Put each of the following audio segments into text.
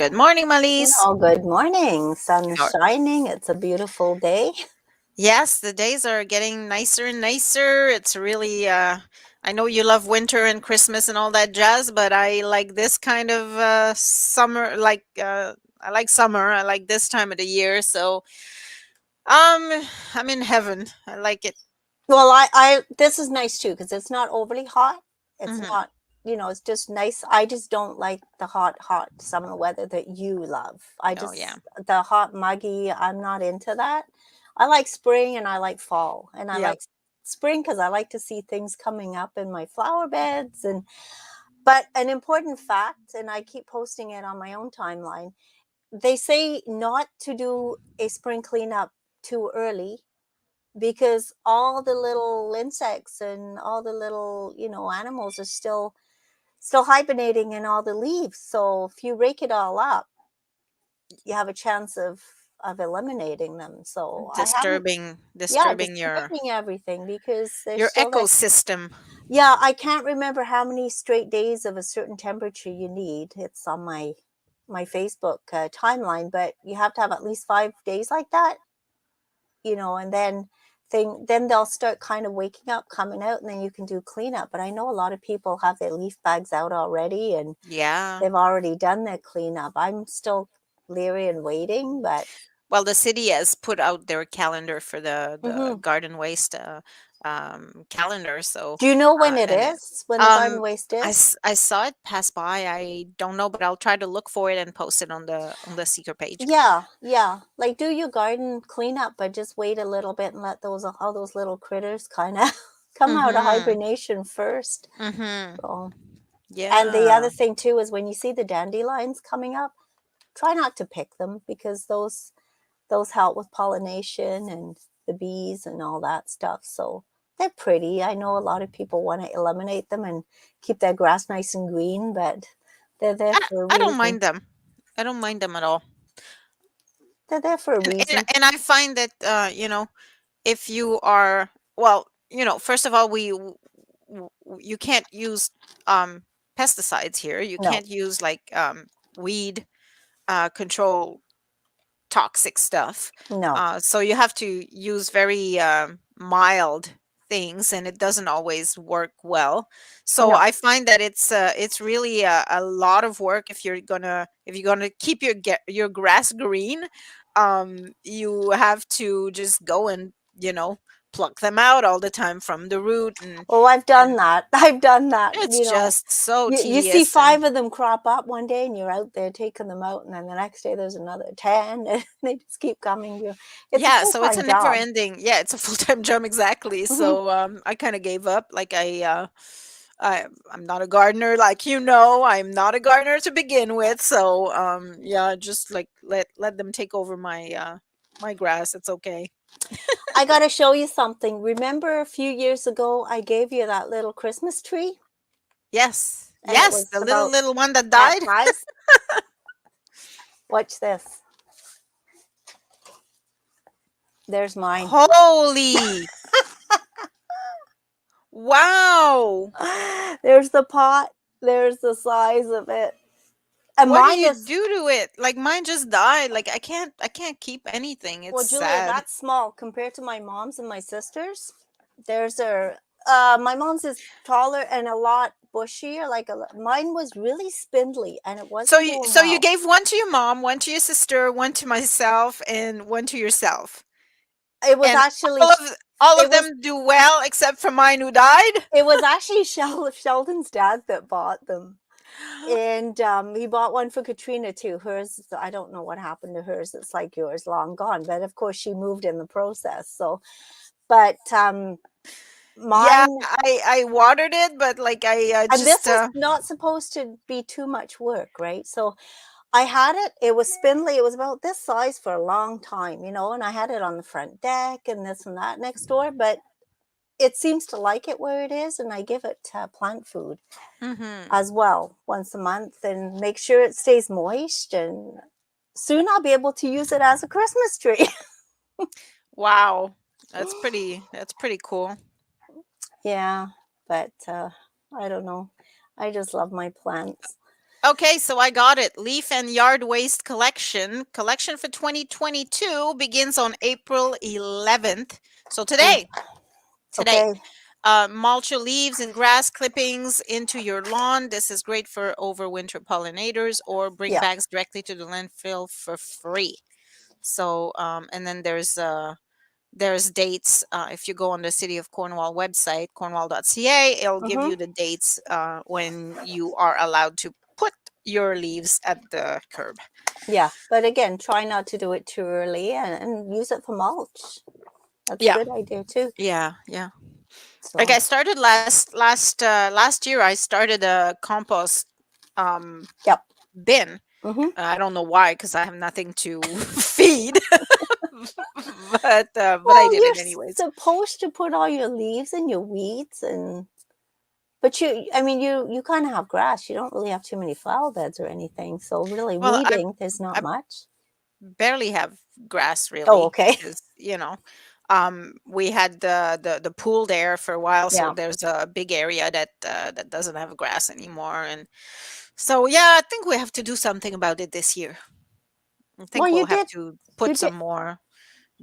Good morning, Malise. Oh, good morning. Sun How- shining. It's a beautiful day. Yes, the days are getting nicer and nicer. It's really, I know you love winter and Christmas and all that jazz, but I like this kind of summer. I like summer. I like this time of the year. So, I'm in heaven. I like it. Well, this is nice too because it's not overly hot. It's Hmm. not, it's just nice. I just don't like the hot summer weather that you love. Oh yeah, The hot, muggy, I'm not into that. I like spring and I like fall. And I yeah. like spring because I like to see things coming up in my flower beds. But an important fact, and I keep posting it on my own timeline, they say not to do a spring cleanup too early because all the little insects and all the little animals are still hibernating in all the leaves. So if you rake it all up, you have a chance of eliminating them. So I haven't, Disturbing, yeah, disturbing disturbing everything because they're your still there. ecosystem. Yeah, I can't remember how many straight days of a certain temperature you need. It's on my Facebook timeline, but you have to have at least 5 days like that, and then they'll start kind of waking up, coming out, and then you can do cleanup. But I know a lot of people have their leaf bags out already, and Yeah. they've already done their cleanup. I'm still leery and waiting, but Well, the city has put out their calendar for the mhm. garden waste calendar. So, Do you know when it and it, is? When the garden waste is? I saw it pass by. I don't know, but I'll try to look for it and post it on the Seeker page. Yeah, yeah. Like do your garden cleanup, but just wait a little bit and let those all those little critters kind of come out of Mm-hmm. hibernation first. Mm-hmm. So, and the Yeah. other thing too is when you see the dandelions coming up, try not to pick them because those help with pollination and the bees and all that stuff. So they're pretty. I know a lot of people want to eliminate them and keep their grass nice and green, but they're there I, for a I don't reason. mind them. I don't mind them at all. They're there for a And reason. and I find that if you are, well, first of all, you can't use um pesticides here. You No, can't use like weed control toxic stuff. no, So you have to use very mild things, and it doesn't always work well. So no. I find that it's really a lot of work if you're gonna keep your grass green. You have to just go and pluck them out all the time from the root, Oh, I've and done that. I've done that. it's just so You see tedious. And five of them crop up one day and you're out there taking them out, and then the next day there's another 10, and they just keep coming. It's a yeah, so it's full-time a never job. ending. Yeah, it's a full-time job, exactly. Hmm. So I kind of gave up. Like I'm not a gardener, like I'm not a gardener to begin with. So yeah, just like let them take over my grass. It's okay. I got to show you something. Remember a few years ago, I gave you that little Christmas tree, Yes. and it Yes, was the about little one that that died. size? Watch this. There's mine. Holy. Wow. There's the pot. There's the size of it. And What do mine you is, do to it? Like mine just died. Like I can't keep anything. It's well, Julia, sad. that's small compared to my mom's and my sister's. There's a, my mom's is taller and a lot bushier. Mine was really spindly and it So wasn't you doing so you well. gave one to your mom, one to your sister, one to myself, and one to yourself. It was And actually, all it of was them do well except for mine who died. It was actually Sheldon's dad that bought them. And he bought one for Katrina too. Hers, I don't know what happened to hers. It's like yours, long gone. But of course, she moved in the process. So, but Yeah, mine, I watered it, but like I and just this is not supposed to be too much work, right? So I had it. It was spindly. It was about this size for a long time, and I had it on the front deck and this and that next door. But it seems to like it where it is, and I give it plant food hmm. as well once a month and make sure it stays moist, and soon I'll be able to use it as a Christmas tree. Wow. That's pretty cool. Yeah, but I don't know. I just love my plants. Okay, so I got it. Leaf and yard waste collection. Collection for 2022 begins on April 11th. So Mm, today, today. okay. Mulch your leaves and grass clippings into your lawn. This is great for overwinter pollinators, or bring Yeah. bags directly to the landfill for free. So, and then there's dates. If you go on the City of Cornwall website, cornwall.ca, it'll give Mm-hmm. you the dates when you are allowed to put your leaves at the curb. Yeah. But again, try not to do it too early and use it for mulch. That's a Yeah, good idea too. yeah, yeah. Like I So, started last year. I started a compost um, yep. bin. Mm-hmm. I don't know why, because I have nothing to feed, but I Well, did you're it anyways. supposed to put all your leaves and your weeds and but I mean, you kind of have grass. You don't really have too many flower beds or anything. So really, Well, weeding, there's not I much. barely have grass Oh, really okay. because we had the pool there for a while, so Yeah. there's a big area that doesn't have grass anymore, and so yeah, I think we have to do something about it this year. I Well, think we'll have to you put did, some more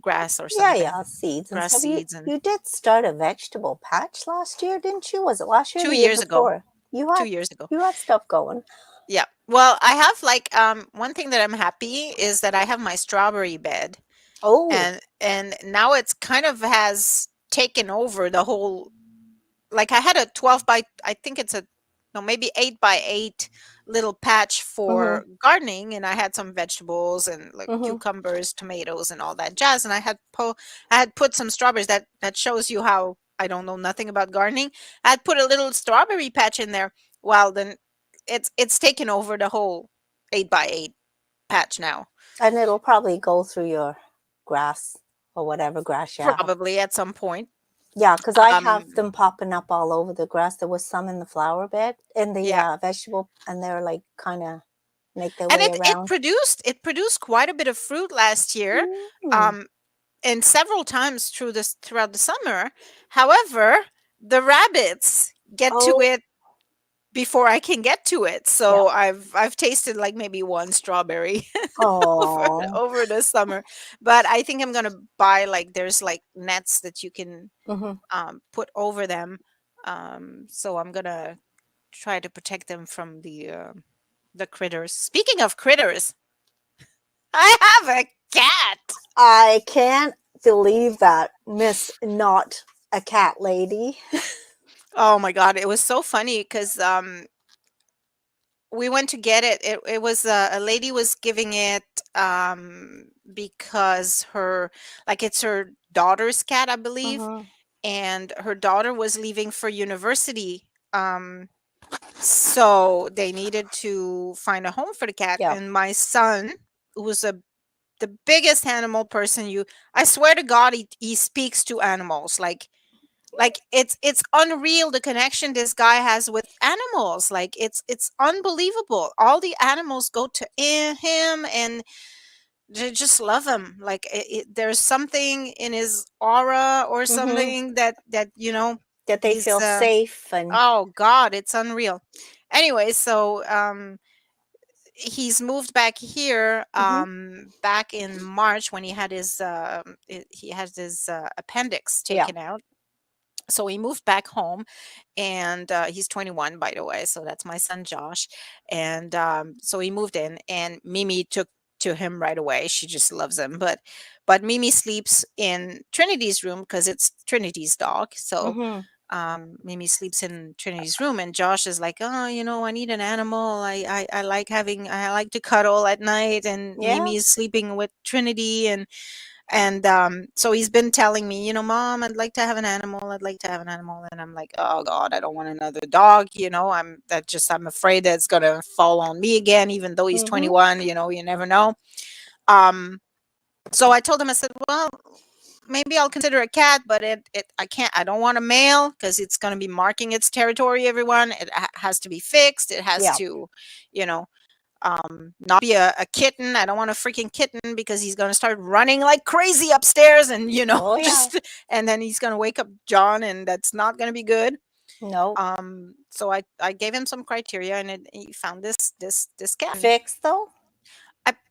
grass or yeah, something, yeah, seeds and grass stuff. seeds, and You did start a vegetable patch last year, didn't you? Was it last year or two the year years ago before? You two had years ago you had stuff going. Yeah. Well, I have like one thing that I'm happy is that I have my strawberry bed, Oh. and now it's kind of has taken over the whole. Like I had a 12 by, I think it's a, no, maybe 8 by 8 little patch Mm-hmm. for gardening, and I had some vegetables and like Mm-hmm. cucumbers, tomatoes and all that jazz, and I had put some strawberries. That shows you how I don't know nothing about gardening. I had put a little strawberry patch in there. Well, then it's taken over the whole 8 by 8 patch now. And it'll probably go through your grass or whatever grass you have. Probably at some point. Yeah, because I have Um them popping up all over the grass. There was some in the flower bed, in the yeah. vegetable, and they're like kind of make their And way it around. produced quite a bit of fruit last year. Mm. Um and several times throughout the summer. However, the rabbits get to Oh, it before I can get to it. yeah. So I've tasted like maybe one strawberry over Oh. over the summer. But I think I'm gonna buy, like, there's like nets that you can Hmm. put over them. So I'm gonna try to protect them from the critters. Speaking of critters, I have a cat. I can't believe that, Miss Not a Cat Lady. Oh my god, it was so funny because we went to get it. It was a lady was giving it because her, like, it's her daughter's cat, I believe, Hmm. and her daughter was leaving for university. So they needed to find a home for the cat, Yeah. and my son, who was the biggest animal person, I swear to God, he speaks to animals. Like it's unreal the connection this guy has with animals. Like it's unbelievable. All the animals go to him, and they just love him. Like there's something in his aura or Hmm. something that That they he's feel safe and. oh god, it's unreal. Anyway, so he's moved back here Hmm. back in March when he had his he has his appendix Yeah. taken out. So he moved back home, and he's 21, by the way, so that's my son Josh. And so he moved in, and Mimi took to him right away. She just loves him. But Mimi sleeps in Trinity's room because it's Trinity's dog. So Hmm. Mimi sleeps in Trinity's room, and Josh is like, oh, I need an animal. I like I like to cuddle at night, and Yeah. Mimi is sleeping with Trinity. And so he's been telling me, Mom, I'd like to have an animal. I'd like to have an animal. And I'm like, oh God, I don't want another dog. I'm afraid that it's gonna fall on me again, even though he's Hmm. 21. You never know. Um, so I told him, I said, well, maybe I'll consider a cat, but I can't. I don't want a male because it's gonna be marking its territory. Everyone, it has to be fixed. It has Yeah. to, you know, not be a kitten. I don't want a freaking kitten because he's going to start running like crazy upstairs and, Oh, yeah. just, and then he's going to wake up John, and that's not going to be good. No. So I gave him some criteria, and he found this cat. Fixed though?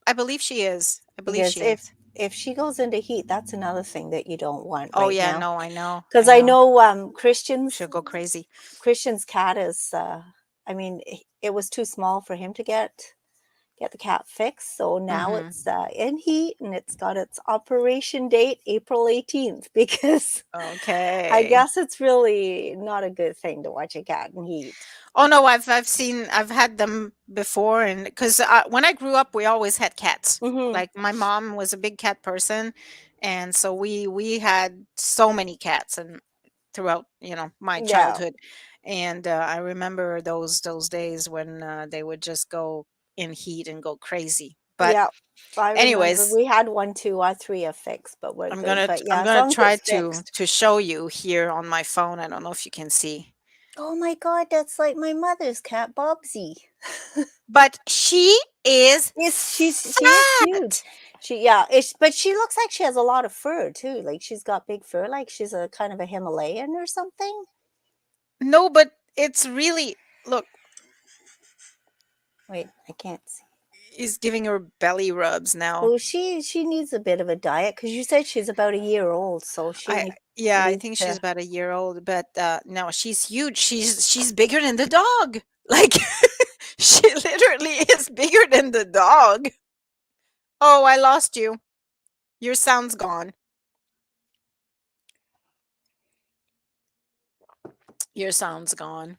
I believe she is. I believe Because she is. if she goes into heat, that's another thing that you don't want Oh right yeah, now. no, I know, Because I I know. know She'll go crazy. Christian's cat is. I mean, it was too small for him to get the cat fixed. So now Mm-hmm. it's in heat and it's got its operation date April 18th because I Okay. guess it's really not a good thing to watch a cat in heat. Oh no, I've had them before, and because when I grew up, we always had cats. Hmm. Like my mom was a big cat person, and so we had so many cats, and throughout my Yeah. childhood, and I remember those days when they would just go in heat and go crazy. But Yeah. I remember anyways, we had one, two, or three are fixed, but we're good. But I'm yeah, as gonna long as try it's fixed. to show you here on my phone. I don't know if you can see, Oh my God, that's like my mother's cat, Bobsy. but she is She is huge. fat. But she looks like she has a lot of fur too. Like she's got big fur, like she's a kind of a Himalayan or something. No, but it's really look, Wait, I can't see. he's giving her belly rubs now. Well, she needs a bit of a diet because you said she's about a year old, so I she Yeah, I needs think she's to. about a year old, but no, she's huge. She's bigger than the dog. Like she literally is bigger than the dog. Oh, I lost you. Your sound's gone. Your sound's gone.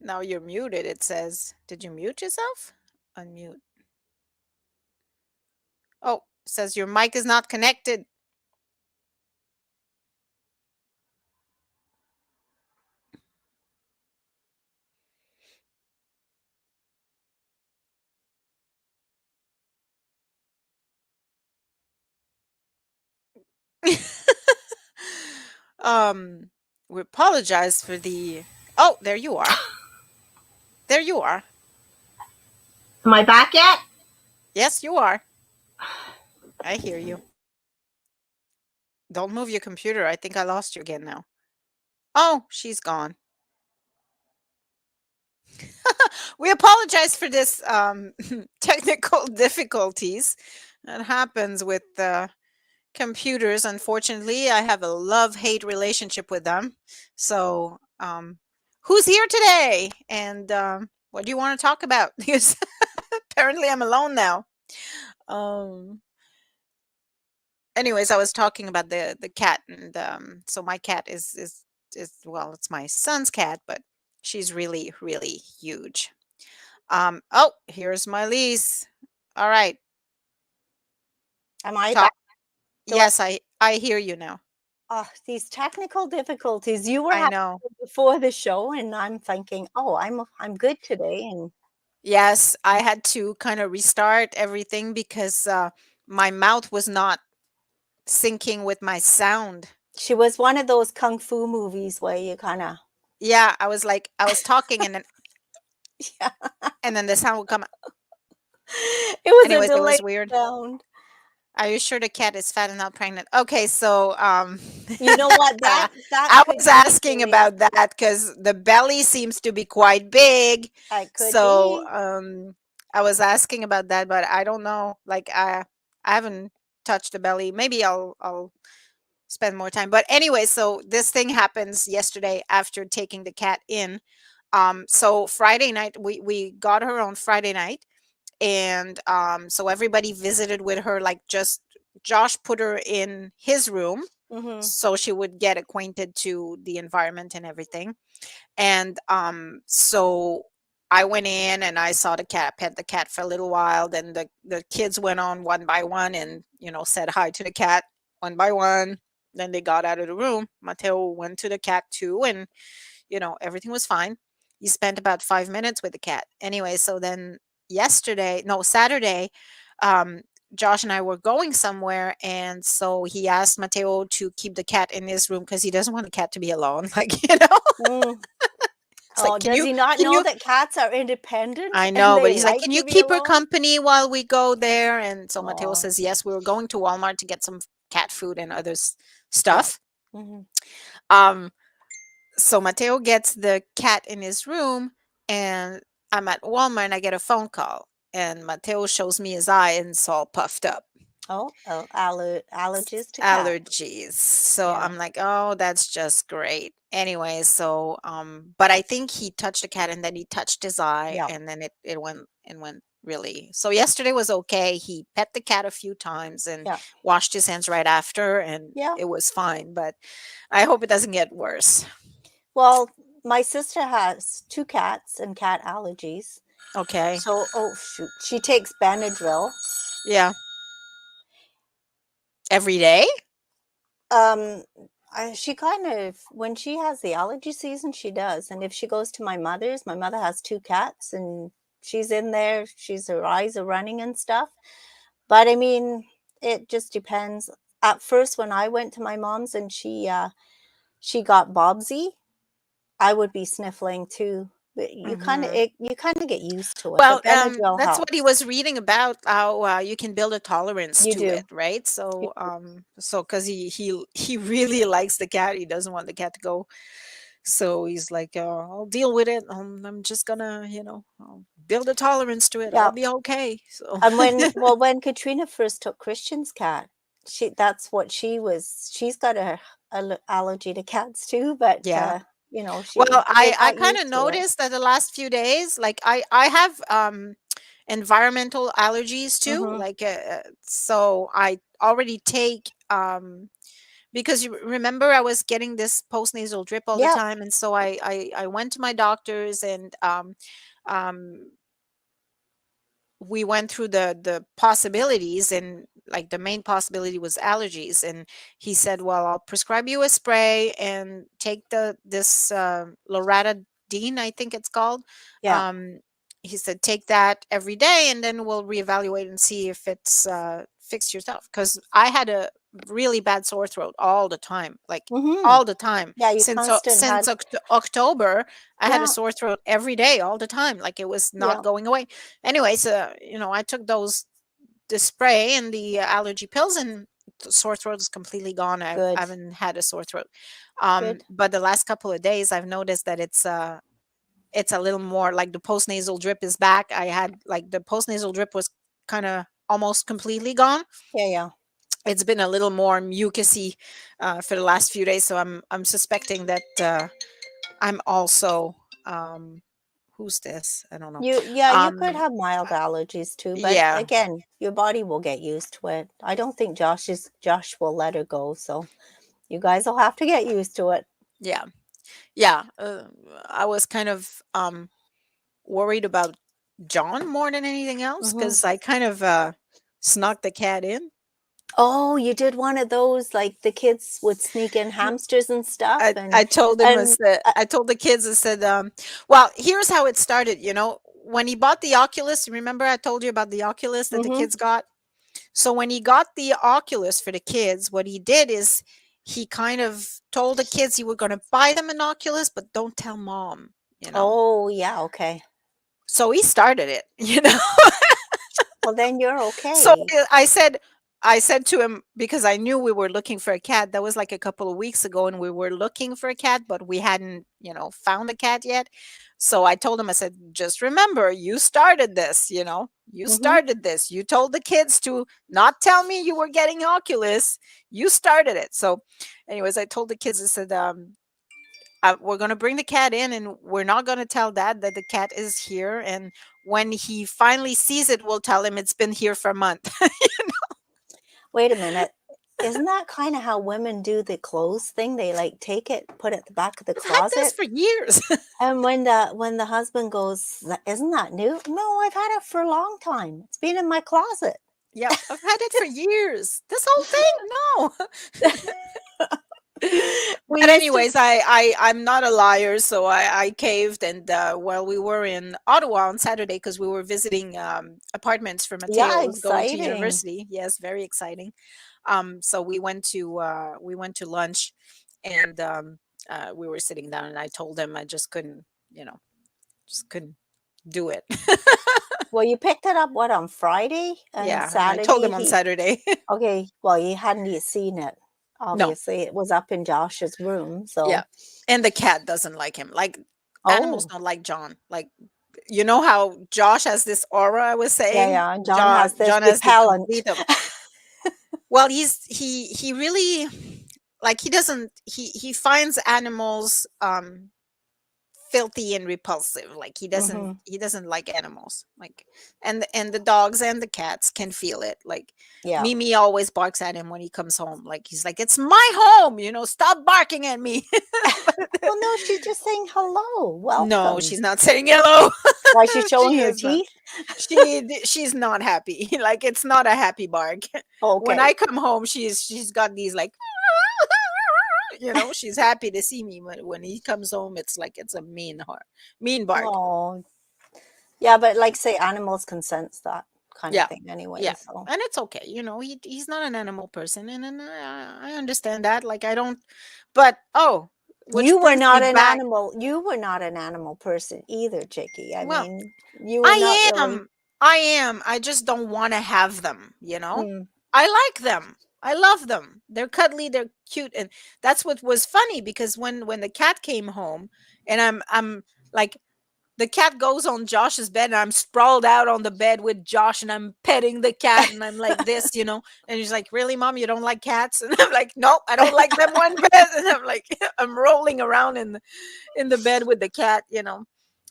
Now you're muted, it says. Did you mute yourself? Unmute. Oh, it says your mic is not connected. um, we apologize for the. Oh, there you are. There you are. Am I back yet? Yes, you are. I hear you. Don't move your computer. I think I lost you again now. Oh, she's gone. We apologize for this technical difficulties that happens with computers. Unfortunately, I have a love-hate relationship with them. So, who's here today? And what do you want to talk about? Because apparently I'm alone now. Um, Anyways, I was talking about the cat, and so my cat is well, it's my son's cat, but she's really really huge. Oh, here's my lease. All right, Am I back? talk. Do I? Yes, I hear you now. Oh, these technical difficulties. You were I having know. them before the show, and I'm thinking, oh, I'm good today. And Yes, I had to kind of restart everything because my mouth was not syncing with my sound. she was one of those kung fu movies where you kind of, Yeah, I was talking, yeah, and then the sound would come. it was a Anyways, it delayed was weird. sound. Are you sure the cat is fat and not pregnant? Okay, so You know what? That I could was be the asking case. about that because the belly seems to be quite big. It could So be. I was asking about that, but I don't know. Like I haven't touched the belly. Maybe I'll spend more time. But anyway, so this thing happens yesterday after taking the cat in. So Friday night we got her on Friday night, and so everybody visited with her, like just Josh put her in his room Hmm. so she would get acquainted to the environment and everything. And so I went in and I saw the cat, pet the cat for a little while. Then the kids went on one by one and said hi to the cat one by one. Then they got out of the room. Mateo went to the cat too, and everything was fine. He spent about 5 minutes with the cat. Anyway, so then Saturday, um, Josh and I were going somewhere, and so he asked Mateo to keep the cat in his room because he doesn't want the cat to be alone. Like, Mm. It's like, Oh, does he not can know you that cats are independent I and know, but they he's like, like "Can to you be keep her alone? company while we go there?" And so Mateo Oh, says, "Yes, we were going to Walmart to get some cat food and other yeah. stuff." Hmm. Um, so Mateo gets the cat in his room, and I'm at Walmart and I get a phone call, and Mateo shows me his eye and it's all puffed up. Oh, allergies to cats. Allergies. So Yeah, I'm like, oh, that's just great. Anyway, so but I think he touched the cat and then he touched his eye yeah, and then it went really. So yesterday was okay. He pet the cat a few times and yeah, washed his hands right after and yeah. it was fine, but I hope it doesn't get worse. Well, my sister has two cats and cat allergies. Okay. So, oh shoot, she takes Benadryl. Yeah. Every day? Um, she kind of, when she has the allergy season, she does. And if she goes to my mother has two cats and she's in there, her eyes are running and stuff. But I mean, it just depends. At first, when I went to my mom's and she got Bobsy, I would be sniffling too. But Mhm. you kind of get used to it. Well, But Benadryl that's what he helps. was reading about how you can build a tolerance You to it, do. right? You, So because he really likes the cat, he doesn't want the cat to go. So he's like, I'll deal with it. I'm just gonna, I'll build a tolerance to it. I'll yeah. be okay. So And when Katrina first took Christian's cat, that's what she was. She's got a allergy to cats too, but yeah. Well, they I got kind of used to it. noticed that the last few days, like I have environmental allergies too. Hmm. Like so I already take because you remember I was getting this postnasal drip all the Yep. time, and so I went to my doctors and um we went through the possibilities, and like the main possibility was allergies, and he said, well, I'll prescribe you a spray and take this loratadine, I think it's called. Yeah. um he said take that every day and then we'll reevaluate and see if it's fixed yourself, because I had a really bad sore throat all the time, like Hmm. all the time Yeah. You since constant had. October. I had a Yeah. sore throat every day all the time, like it was not Yeah. going away. Anyways, I took the spray and the allergy pills, and the sore throat is completely gone. I Good. haven't had a sore throat. Good. But the last couple of days, I've noticed that it's a little more like the postnasal drip is back. I had like the postnasal drip was kind of almost completely gone. Yeah. Yeah. It's been a little more mucusy for the last few days, so I'm suspecting that I'm also who's this? I don't know. Yeah. You could Um, have mild allergies too, but yeah, again, your body will get used to it. I don't think Josh will let her go, so you guys will have to get used to it. yeah. Yeah, I was kind of worried about John more than anything else Hmm. because I kind of snuck the cat in. Oh, you did one of those, like the kids would sneak in hamsters and stuff, I told him, and I told the kids, I said, well, here's how it started. When he bought the Oculus, remember I told you about the Oculus that the hmm. kids got. So when he got the Oculus for the kids, what he did is he kind of told the kids he was going to buy them an Oculus, but don't tell mom. You know. Oh, yeah, okay. So he started it. You know. Well, then you're So okay. I said to him, because I knew we were looking for a cat. That was like a couple of weeks ago, and we were looking for a cat, but we hadn't, found a cat yet. So I told him, I said, just remember, you started this. You Hmm. started this. You told the kids to not tell me you were getting Oculus. You started it. So, anyways, I told the kids, I said, we're going to bring the cat in and we're not going to tell dad that the cat is here, and when he finally sees it we'll tell him it's been here for a month. Wait a minute. Isn't that kind of how women do the clothes thing? They like take it, put it at the back of the I've had this closet, for years. and when the husband goes, "Isn't that new?" No, I've had it for a long time. It's been in my closet. Yep, I've had it for years, this whole thing. No. We But used to. anyways, I'm not a liar, so I caved, and while we were in Ottawa on Saturday, because we were visiting apartments for Yeah, Mateo who's going to exciting. university. Yes, very exciting. So we went to lunch, and we were sitting down, and I told him I just couldn't. you know, just couldn't do it. Well, you picked it up what, on Friday and Yeah, and I told Saturday him on he Saturday. okay, well, you hadn't seen it. No. Obviously, it was up in Josh's room, Yeah. so And the cat doesn't like him. Like, animals oh, don't like John. Like, you know how Josh has this aura I was yeah, saying? yeah, John has this John has the repellent. complete of, well, he really, like, he doesn't, he finds animals filthy and repulsive. Like, Mhm. he doesn't like animals. Like, and the dogs and the cats can feel it. Like, Yeah. Mimi always barks at him when he comes home. Like, he's like, "It's my home, stop barking at me." Well, no, she's just saying hello, No, welcome. she's not saying hello. Why, she's She showing her is not. teeth? She's not happy. Like, it's not a happy bark. When Okay. I come home, she's got these, like, she's happy to see me, but when he comes home, it's like it's a mean bark. Oh, yeah, but like say animals can sense that kind of Yeah. thing anyway, Yeah. so And it's okay. He's not an animal person, and I understand that. Like, I don't, but oh, which brings me back. you were not an animal person either, Chicky. I Well, mean, you were not I really. am. I am. I just don't want to have them. Mm, I like them. I love them. They're cuddly, they're cute, and that's what was funny because when the cat came home and I'm like, the cat goes on Josh's bed and I'm sprawled out on the bed with Josh and I'm petting the cat and I'm like this. And he's like, "Really, mom, you don't like cats?" And I'm like, "Nope, I don't like them one bit." And I'm like, I'm rolling around in the bed with the cat.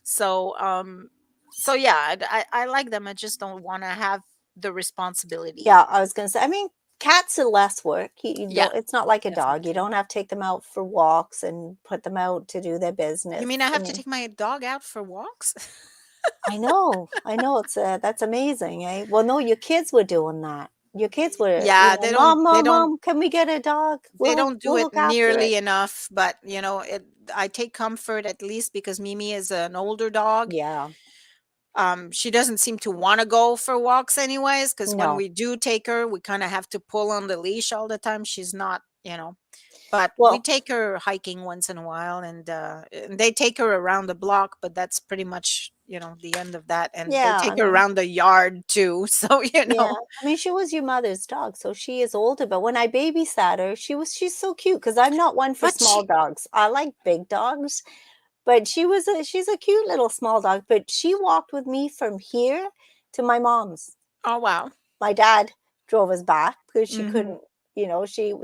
So yeah, I like them. I just don't want to have the responsibility. yeah, I was gonna say. I mean, cats are less work. You Yeah, don't. It's not like a dog. You definitely. don't have to take them out for walks and put them out to do their You business. mean I I have to mean, take my dog out for walks? I know. It's that's amazing, eh? Well, no, your kids were doing that. Your kids were, Yeah, they don't mom, they mom, don't mom, can we get a dog? they don't do We'll it look after it. nearly enough, but I take comfort at least because Mimi is an older dog. Yeah. She doesn't seem to want to go for walks anyways, because when No. we do take her, we kind of have to pull on the leash all the time. She's not. But we Well, take her hiking once in a while, and they take her around the block, but that's pretty much, the end of that. And they yeah. take I her mean, around the yard too. So, yeah. I mean, she was your mother's dog, so she is older. But when I babysat her, she's so cute because I'm not one for but small she, dogs. I like big dogs, but she's a cute little small dog. But she walked with me from here to my mom's. oh, wow. My dad drove us back because she Hmm. couldn't,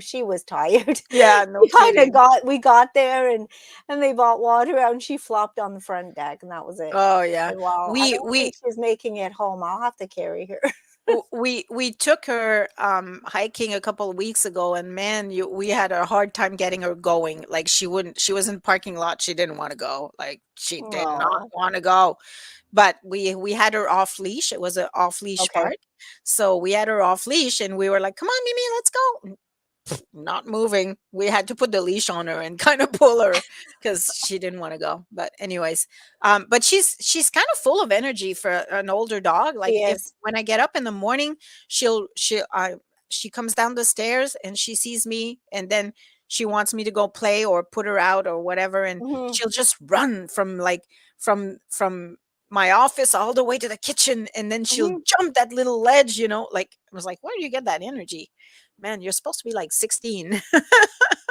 she was tired. Yeah, no kidding. We got there and they bought water out and she flopped on the front deck and that was it. Oh, I yeah. said, "Wow, I We, don't we, think she's making it home. I'll have to carry her." we took her hiking a couple of weeks ago, and man, we had a hard time getting her going. Like, she was in parking lot, she didn't want to go. Like, she did not Oh, want to go. But we had her off leash. It was an off leash okay. park. So we had her off leash and we were like, "Come on, Mimi, let's go." Not moving. We had to put the leash on her and kind of pull her because she didn't want to go. But anyways, but she's kind of full of energy for an older dog. She Like, if is. when I get up in the morning, she comes down the stairs and she sees me, and then she wants me to go play or put her out or whatever, and Mhm, she'll just run from, like, from my office all the way to the kitchen, and then she'll mhm. jump that little ledge. Like, I was like, "Where do you get that energy? Man, you're supposed to be like 16."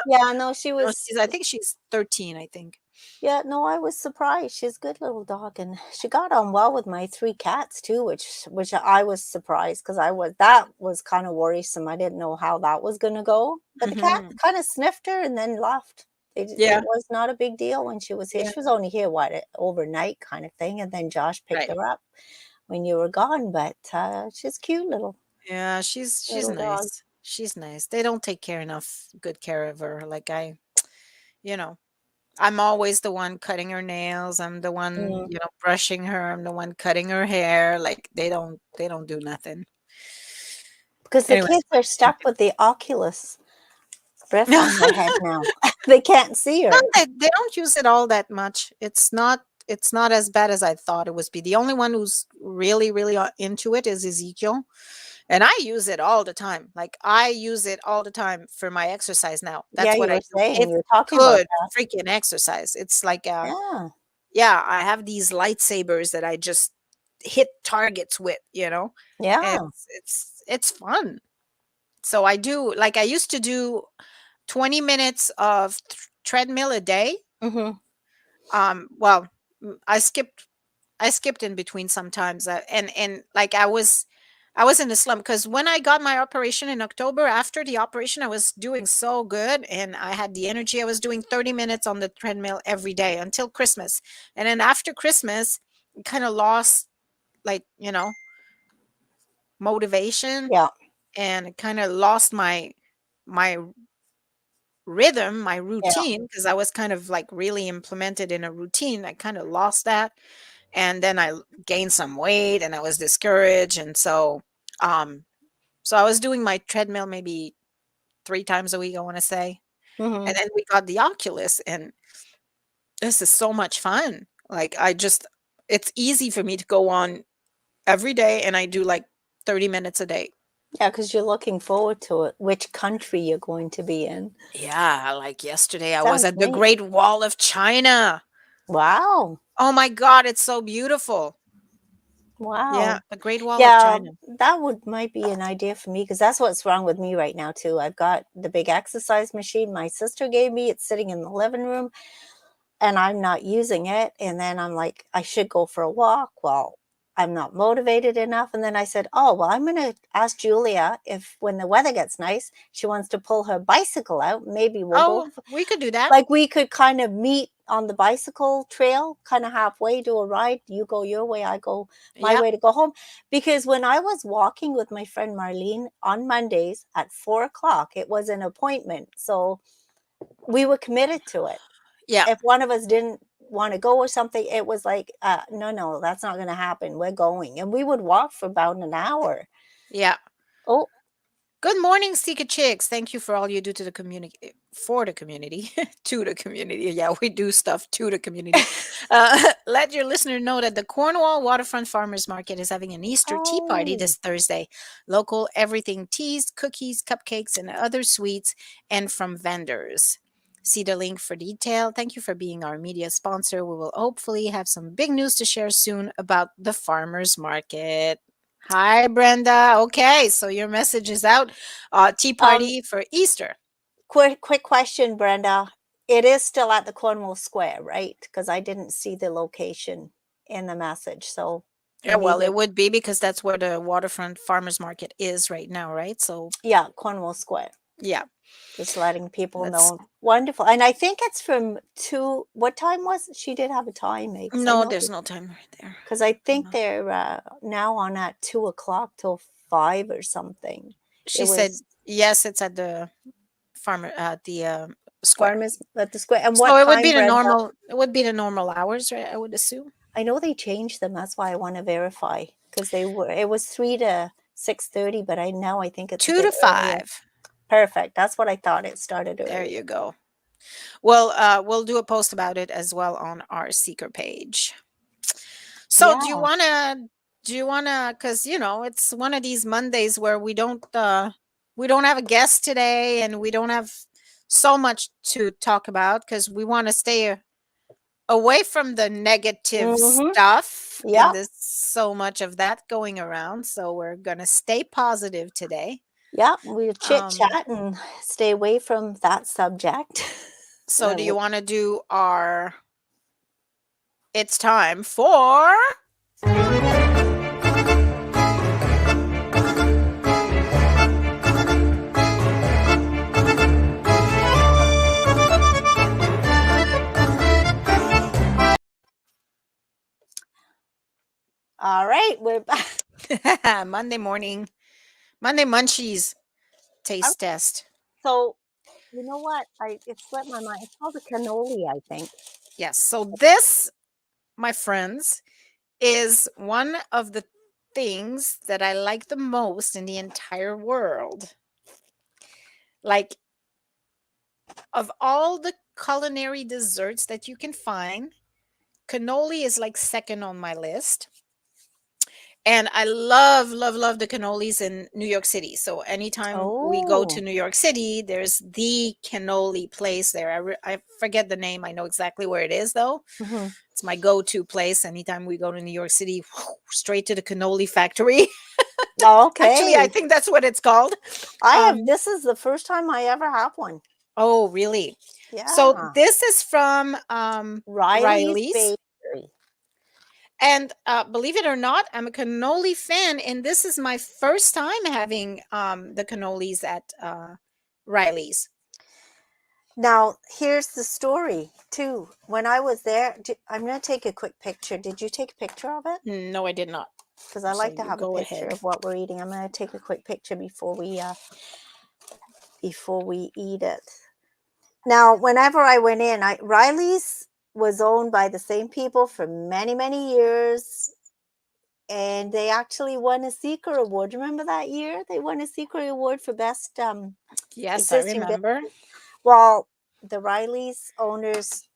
Yeah, no, she No, was. I think she's 13, I think. Yeah, no, I was surprised. She's a good little dog, and she got on well with my 3 cats too, which I was surprised because that was kinda worrisome. I didn't know how that was gonna go, but the cat Mhm. kinda sniffed her and then left. It Yeah, was not a big deal when she was here. yeah, She was only here, what, overnight kinda thing, and then Josh picked right. her up when you were gone, but, she's cute Yeah, she's little dog. nice. She's nice. They don't take care enough good care of her. Like, you know, I'm always the one cutting her nails. I'm the one, Mm, brushing her. I'm the one cutting her hair. Like, they don't do nothing. because the Anyways. kids are stuck with the Oculus Rift on their head now. They can't see No, her. they don't use it all that much. It's not as bad as I thought it was be. The only one who's really, really into it is Ezekiel, and I use it all the time. Like, I use it all the time for my exercise now. Yeah, That's what you I were do. saying, you It's were talking about good that. freaking exercise. It's like Yeah. Yeah, I have these lightsabers that I just hit targets with, you know? Yeah. It's fun. So I do, like, I used to do 20 minutes of treadmill a day. Hmm. Well, I skipped in between sometimes, and like I was in a slump because when I got my operation in October, after the operation, I was doing so good and I had the energy. I was doing 30 minutes on the treadmill every day until Christmas. And then after Christmas, kind of lost, like, motivation, Yeah. and kind of lost my rhythm, my Yeah. routine, because I was kind of like really implemented in a routine. I kind of lost that. And then gained some weight and I was discouraged. And um, so I was doing my treadmill maybe 3 times a week, I want to say. And Hmm. then we got the Oculus, and this is so much fun. Like, it's easy for me to go on every day, and I do like 30 minutes a day. Yeah, because you're looking forward to it, which country you're going to be in. Yeah, like yesterday, I was Sounds at the neat. Great Wall of China. Wow. Oh my God, it's so beautiful. Yeah, Wow. the Great Wall of Yeah, China. that would might be an idea for me because that's what's wrong with me right now too. I've got the big exercise machine my sister gave me. It's sitting in the living room and I'm not using it. And then I'm like, I should go for a walk. Well, I'm not motivated enough. And then I said, oh, well, I'm going to ask Julia if when the weather gets nice, she wants to pull her bicycle out. Maybe we'll go. Oh, we could do that. Like we could kind of meet on the bicycle trail, kind of halfway, do a ride. You go your way, I go my Yep. way to go home. Because when I was walking with my friend Marlene on Mondays at 4 o'clock, it was an appointment. So we were committed to it. Yeah. If one of us didn't want to go or something, it was like, no, no, that's not going to happen. We're going. And we would walk for about an hour. Yeah. Oh, Good morning, Seeker Chicks. Thank you for all you do to the community, for the community, to the community. Yeah, we do stuff to the community. Let your listener know that the Cornwall Waterfront Farmers Market is having an Easter tea party oh, this Thursday. Local everything teas, cookies, cupcakes, and other sweets, and from vendors. See the link for detail. Thank you for being our media sponsor. We will hopefully have some big news to share soon about the farmers market. Hi, Brenda. Okay, so your message is out. Tea um, party for Easter. quick question, Brenda. It is still at the Cornwall Square, right? Because I didn't see the location in the message. So Yeah, you need well, to, it would be because that's where the waterfront farmers market is right now, right? So, yeah, Cornwall Square. yeah, Just letting people that's know. Wonderful. And I think it's from two. What time was it? She did have a time, because I no, know, there's no time right there. because I think No. they're now on at 2 o'clock till 5 or something. She It said was yes, it's at the farmer at the square. farmers at the square. And So what it would time, be the Brenda? normal. It would be the normal hours, right? I would assume I know they changed them. That's why I want to verify because they were. It was 3 to 6:30, but I think it's a two bit to earlier. five. Perfect. That's what I thought. It started There earlier. you go. Well, we'll do a post about it as well on our seeker page. So Yeah. do you wanna, cause it's one of these Mondays where we don't have a guest today and we don't have so much to talk about because we want to stay away from the negative Mm-hmm. stuff, and Yep. there's so much of that going around. So we're gonna stay positive today. Yep. We'll chit Um, chat and stay away from that subject. so do you want to do our it's time for All right. We're back. Monday morning, Monday munchies taste test. So you know what? It slipped my mind. It's called a cannoli, I think. Yes. So this, my friends, is one of the things that I like the most in the entire world. Like, of all the culinary desserts that you can find, cannoli is like second on my list. And I love, love, love the cannolis in New York City. So anytime we go to Oh. New York City, there's the cannoli place there. I forget the name. I know exactly where it is, though. Mhm. It's my go-to place. Anytime we go to New York City, straight to the cannoli factory. Actually, I Okay. think that's what it's called. I have Um, this is the first time I ever have one. oh, really? So Yeah. this is from Riley's Riley's. Bakery. And believe it or not, I'm a cannoli fan, and this is my first time having the cannolis at Riley's. Now, here's the story too. When I was there, I'm going to take a quick picture. Did you take a picture of it? No, I did not. Because I So like to you have a go picture ahead. of what we're eating. I'm going to take a quick picture before we eat it. Now, whenever I went in, Riley's was owned by the same people for many, many years, and they actually won a Seeker Award. Remember that year they won a Seeker Award for best Yes, I existing business? remember. Well, the Riley's owners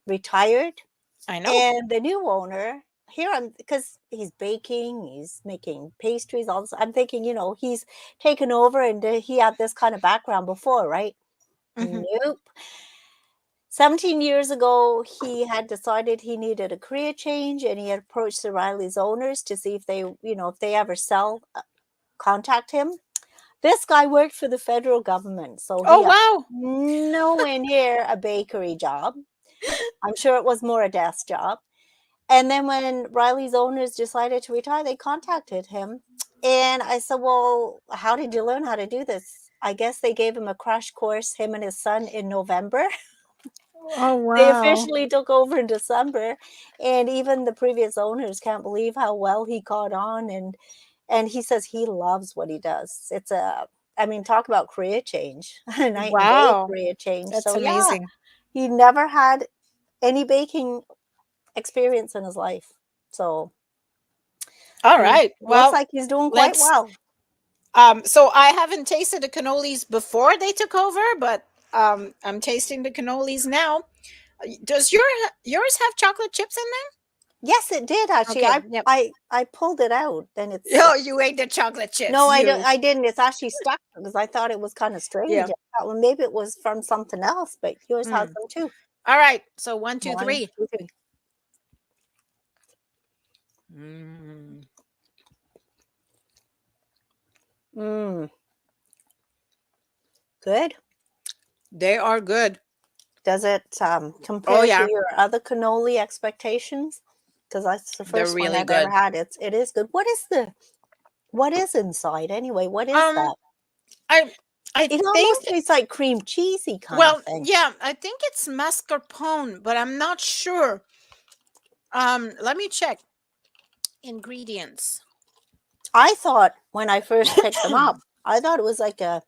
retired, I know. and the new owner here, I'm because he's baking, he's making pastries. All this, I'm thinking, he's taken over, and he had this kind of background before, right? Hmm. Nope. 17 years ago, he had decided he needed a career change, and he had approached the Riley's owners to see if they ever contact him. This guy worked for the federal government, so he Oh, had wow. nowhere near a bakery job. I'm sure it was more a desk job. And then when Riley's owners decided to retire, they contacted him. And I said, well, how did you learn how to do this? I guess they gave him a crash course, him and his son, in November. Oh, They wow. officially took over in December. And even the previous owners can't believe how well he caught on. And he says he loves what he does. I mean, talk about career change, a night and day Wow. career change. That's So, yeah, amazing. he never had any baking experience in his life. So, All he right. looks Well, like he's doing quite let's well. so I haven't tasted the cannolis before they took over, but I'm tasting the cannolis now. Does yours have chocolate chips in Yes, it did there? actually. Okay. I Yep. I I pulled it out, and Oh, you ate the chocolate chips. no, I don't. You. I didn't. It's actually stuck because I thought it was kind of strange. Yeah. I thought, well, maybe it was from something else, but yours has Mm. them too. All right. So one, two, One, three. two, three. Mm. Mm, good. They are good. Does it Oh compare to yeah, your other cannoli expectations? Because that's the they're first one really I've ever good. had. It is good. What is inside anyway? What is Um, that? I I It think almost tastes like cream cheesy kind of well, thing. yeah, I think it's mascarpone, but I'm not sure. Let me check ingredients. I thought when I first picked them up, I thought it was like a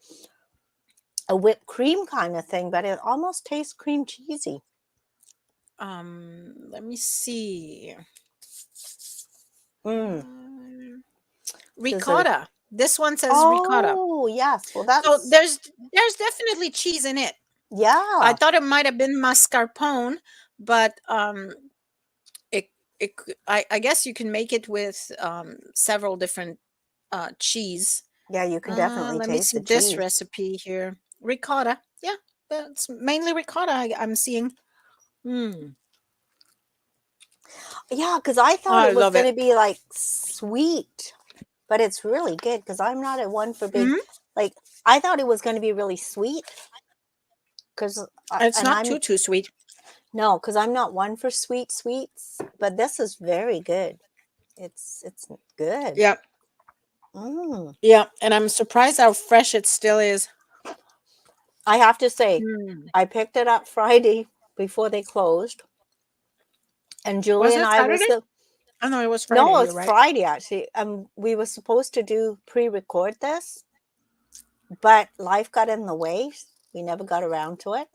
whipped cream kind of thing, but it almost tastes cream cheesy. Let me see. Mm. Uh, Does it? ricotta. This one says ricotta. Oh, yes. Well, So that's there's definitely cheese in it. I yeah, thought it might have been mascarpone, but it I guess you can make it with several different cheese. yeah. You can definitely Let me taste see the this cheese. recipe here. Ricotta. Yeah, that's mainly ricotta I'm seeing. Mm. Yeah, because I Oh, thought I it was love going it. to be like sweet, but it's really good because I'm not a one for big. Hmm. Like I thought it was going to be really sweet because, It's and not I'm too sweet. no, because I'm not one for sweet sweets. But this is very good. It's good. Yeah, Mm. yeah, and I'm surprised how fresh it still is. I have to say, Mm. I picked it up Friday before they closed, and Julie Was and it I were Saturday? so Oh no, it was no, Friday. You're it's right. Friday actually. We were supposed to do pre-record this, but life got in the way. We never got around to it,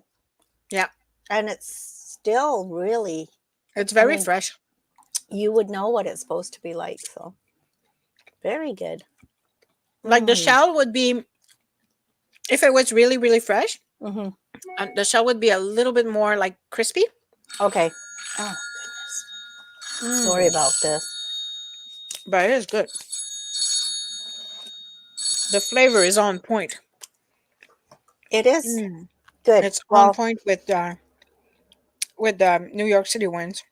Yeah, and it's still really. it's I very mean, fresh. you would know what it's supposed to be like. So very good. Like the Mm. shell would be, if it was really really fresh, Hmm. the shell would be a little bit more like crispy. Okay. Oh, sorry Mm. about this. but it is good. The flavor is on point. It is Mm. good. It's on Well, point with the New York City ones.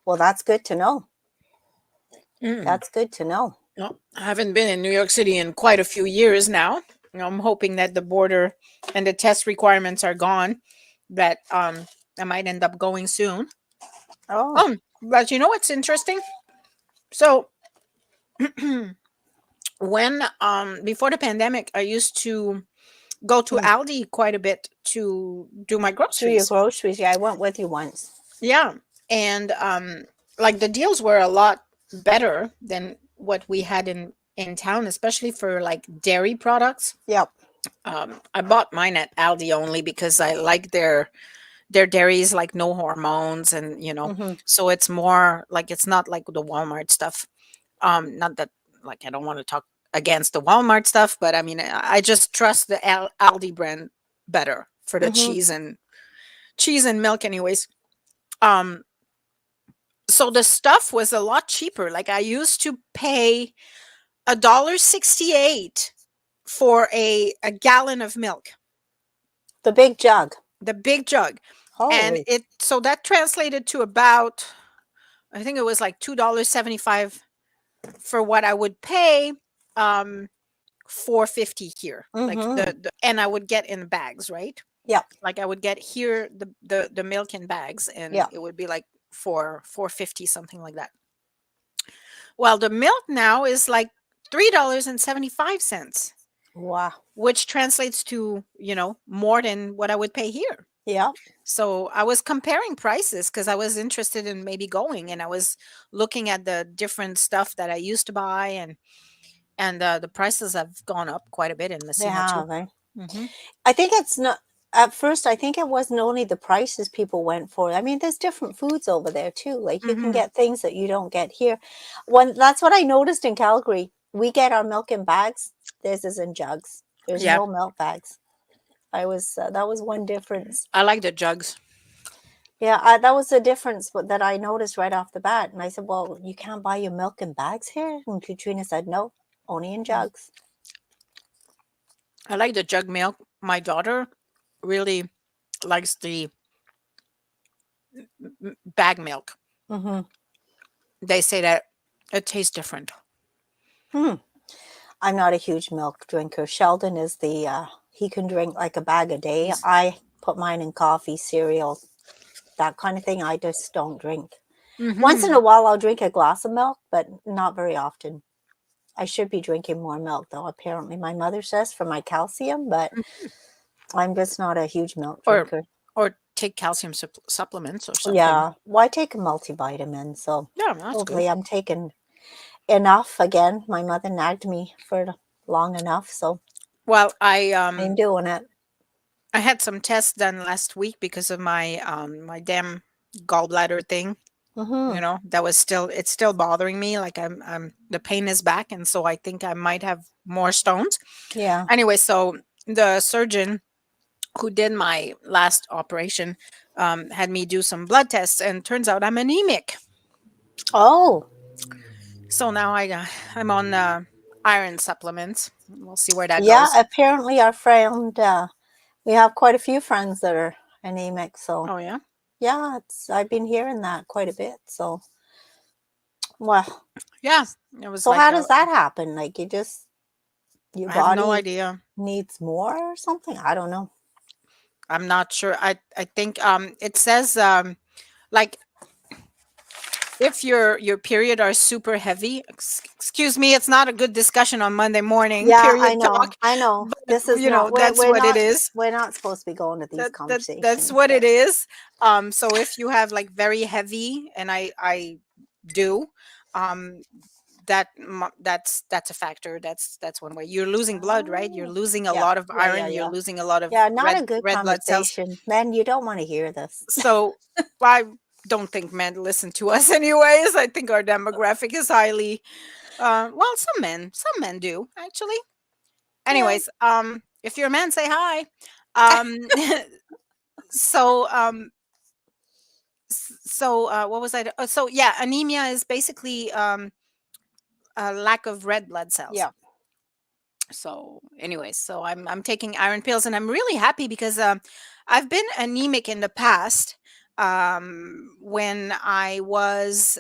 well, that's good to know. Mm. That's good to know. No, I haven't been in New York City in quite a few years now. I'm hoping that the border and the test requirements are gone. That I might end up going soon. Oh, But you know what's interesting? So when before the pandemic, I used to go to mm. Aldi quite a bit to do my Do your groceries. groceries. Yeah, I went with you once. Yeah, and like the deals were a lot better than what we had in town, especially for like dairy products. Yep. I bought mine at Aldi only because I like their dairies, like no hormones, and Hmm. so it's more like it's not like the Walmart stuff. Not that like I don't want to talk against the Walmart stuff, but I mean I just trust the Aldi brand better for the Hmm. cheese and milk, anyways. Um, so the stuff was a lot cheaper. Like I used to pay $1.68 for a gallon of milk, The big jug. the big jug. And Holy. it so that translated to about, I think it was like $2.75 for what I would pay, um 4.50 here. Like Hmm. the and I would get in bags, right? Yep. Like I would get here the milk in bags, and Yep. it would be like 4.50, something like that. Well, the milk now is like $3.75, Wow. which translates to, more than what I would pay here. Yep. So I was comparing prices because I was interested in maybe going, and I was looking at the different stuff that I used to buy, and the prices have gone up quite a bit in They Messina too. have. Eh? Hmm. I think it's not. At first, I think it wasn't only the prices people went for. I mean, there's different foods over there too. Like you can Hmm. get things that you don't get here. When that's what I noticed in Calgary. We get our milk in bags. This is in jugs. There's Yeah, no milk bags. I was that was one difference. I like the jugs. Yeah, that was the difference that I noticed right off the bat. And I said, "Well, you can't buy your milk in bags here." And Katrina said, "No, only in Mm. jugs." I like the jug milk. My daughter really likes the bag milk. Mm-hmm. They say that it tastes different. Hmm. I'm not a huge milk drinker. Sheldon is the he can drink like a bag a day. He's I put mine in coffee, cereal, that kind of thing. I just don't drink. Once in a hmm while, I'll drink a glass of milk, but not very often. I should be drinking more milk, though. Apparently, my mother says for my calcium, but I'm just not a huge milk or drinker. or take calcium supplements or something. Yeah, well, I take a multivitamin, so Yeah, that's good. hopefully, I'm taking enough. Again, my mother nagged me for long enough, so Well, I'm doing it. I had some tests done last week because of my damn gallbladder thing. Hmm. That was still it's still bothering me. Like I'm the pain is back, and so I think I might have more stones. Yeah. Anyway, so the surgeon who did my last operation had me do some blood tests, and turns out I'm anemic. Oh, So now I'm on iron supplements. We'll see where that yeah. goes. Apparently, our friend, we have quite a few friends that are anemic. So, Oh yeah, yeah, I've been hearing that quite a bit. So, well, yeah. It was so like how does that happen? Like, you just, your I have no body idea. needs more or something? I don't know. I'm not sure. I think it says like if your period are super heavy. Excuse me, it's not a good discussion on Monday morning. Yeah, Period I know. talk, I know. but This is not, that's what it is. we're not supposed to be going to these That's conversations, what but it is. So if you have like very heavy, and I do, um, that's a factor. That's one way. You're losing blood, right? You're oh, losing a yeah, lot of yeah, yeah, iron. You're yeah. losing a lot of Yeah, not a good red blood cells. conversation. Men, you don't want to hear this. So I don't think men listen to us anyways. I think our demographic is highly well, some men do actually. Yeah. Anyways, if you're a man, say hi. Um so what was I so yeah, anemia is basically a lack of red blood cells. Yeah. So anyways, so I'm taking iron pills, and I'm really happy because I've been anemic in the past, when I was